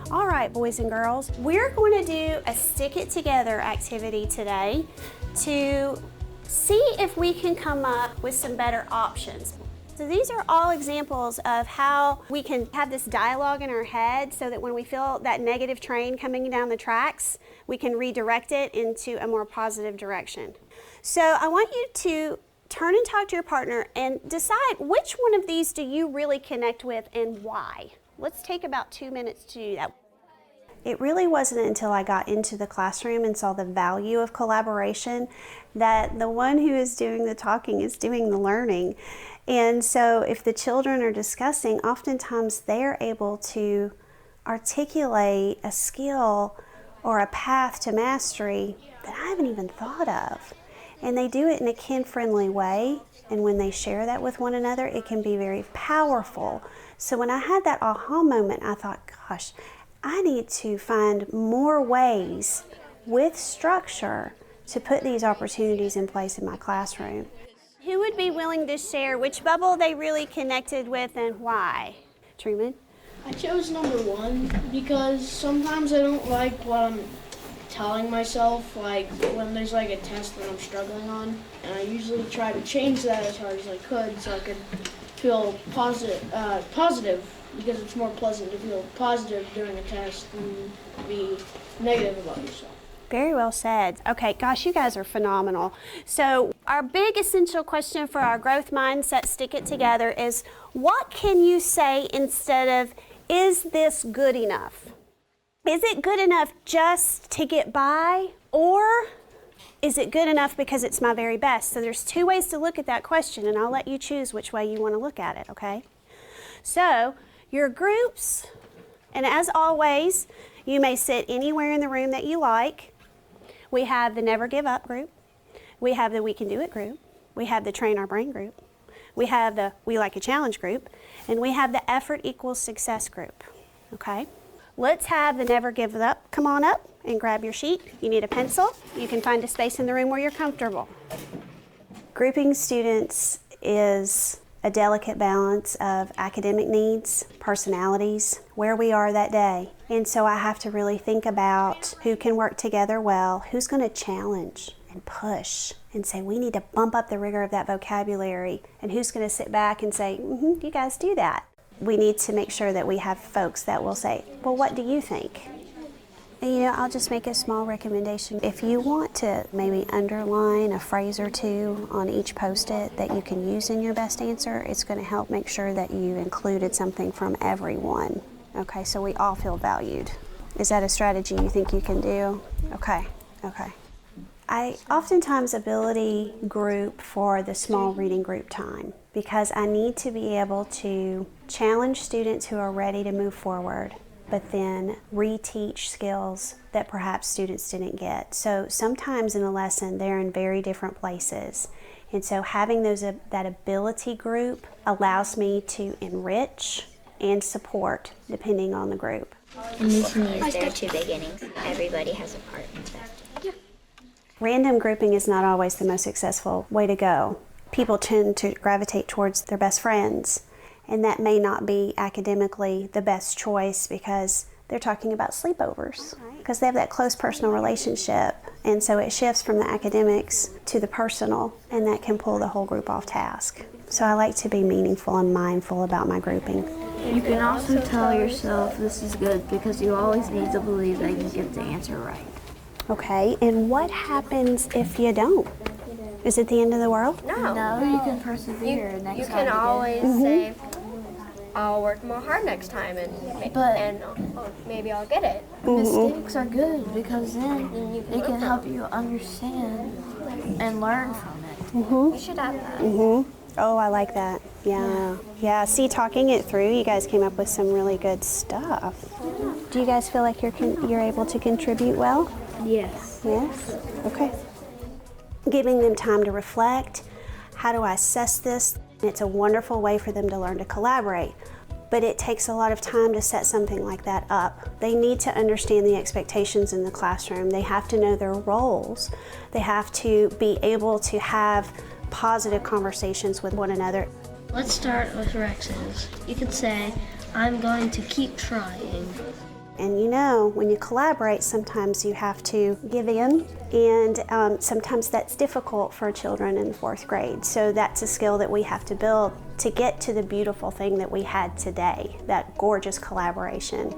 All right, boys and girls, we're going to do a stick it together activity today to see if we can come up with some better options. So these are all examples of how we can have this dialogue in our head so that when we feel that negative train coming down the tracks, we can redirect it into a more positive direction. So I want you to turn and talk to your partner and decide which one of these do you really connect with and why. Let's take about 2 minutes to do that. It really wasn't until I got into the classroom and saw the value of collaboration that the one who is doing the talking is doing the learning. And so if the children are discussing, oftentimes they're able to articulate a skill or a path to mastery that I haven't even thought of. And they do it in a kid-friendly way, and when they share that with one another, it can be very powerful. So when I had that aha moment, I thought, gosh, I need to find more ways with structure to put these opportunities in place in my classroom. Who would be willing to share which bubble they really connected with and why? Truman? I chose number 1 because sometimes I don't like what I'm telling myself, like when there's like a test that I'm struggling on, and I usually try to change that as hard as I could so I could feel positive, because it's more pleasant to feel positive during a test than be negative about yourself. Very well said. Okay, gosh, you guys are phenomenal. So our big essential question for our growth mindset stick it together is, what can you say instead of, is this good enough? Is it good enough just to get by, or is it good enough because it's my very best? So there's 2 ways to look at that question, and I'll let you choose which way you want to look at it, okay? So your groups, and as always, you may sit anywhere in the room that you like. We have the Never Give Up group. We have the We Can Do It group. We have the Train Our Brain group. We have the We Like a Challenge group. And we have the Effort Equals Success group, okay? Let's have the Never Give Up come on up and grab your sheet. You need a pencil. You can find a space in the room where you're comfortable. Grouping students is a delicate balance of academic needs, personalities, where we are that day. And so I have to really think about who can work together well, who's going to challenge and push and say, we need to bump up the rigor of that vocabulary, and who's going to sit back and say, you guys do that. We need to make sure that we have folks that will say, well, what do you think? And, I'll just make a small recommendation. If you want to maybe underline a phrase or 2 on each post-it that you can use in your best answer, it's going to help make sure that you included something from everyone. Okay, so we all feel valued. Is that a strategy you think you can do? Okay. I oftentimes ability group for the small reading group time because I need to be able to challenge students who are ready to move forward, but then reteach skills that perhaps students didn't get. So sometimes in a lesson, they're in very different places. And so having that ability group allows me to enrich and support depending on the group. And these needs, there are 2 beginnings. Everybody has a part in that. Random grouping is not always the most successful way to go. People tend to gravitate towards their best friends, and that may not be academically the best choice because they're talking about sleepovers, because they have that close personal relationship, and so it shifts from the academics to the personal, and that can pull the whole group off task. So I like to be meaningful and mindful about my grouping. You can also tell yourself this is good because you always need to believe that you get the answer right. Okay, and what happens if you don't? Is it the end of the world? No, you can persevere next time. You can always say, I'll work more hard next time and maybe I'll get it. Mistakes are good because then they can help you understand and learn from it. You should have that. Oh, I like that. Yeah. See, talking it through, you guys came up with some really good stuff. Do you guys feel like you're able to contribute well? Yes. Yes? Okay. Giving them time to reflect. How do I assess this? It's a wonderful way for them to learn to collaborate, but it takes a lot of time to set something like that up. They need to understand the expectations in the classroom. They have to know their roles. They have to be able to have positive conversations with one another. Let's start with Rex's. You could say, I'm going to keep trying. And you know, when you collaborate, sometimes you have to give in, and sometimes that's difficult for children in 4th grade. So that's a skill that we have to build to get to the beautiful thing that we had today, that gorgeous collaboration.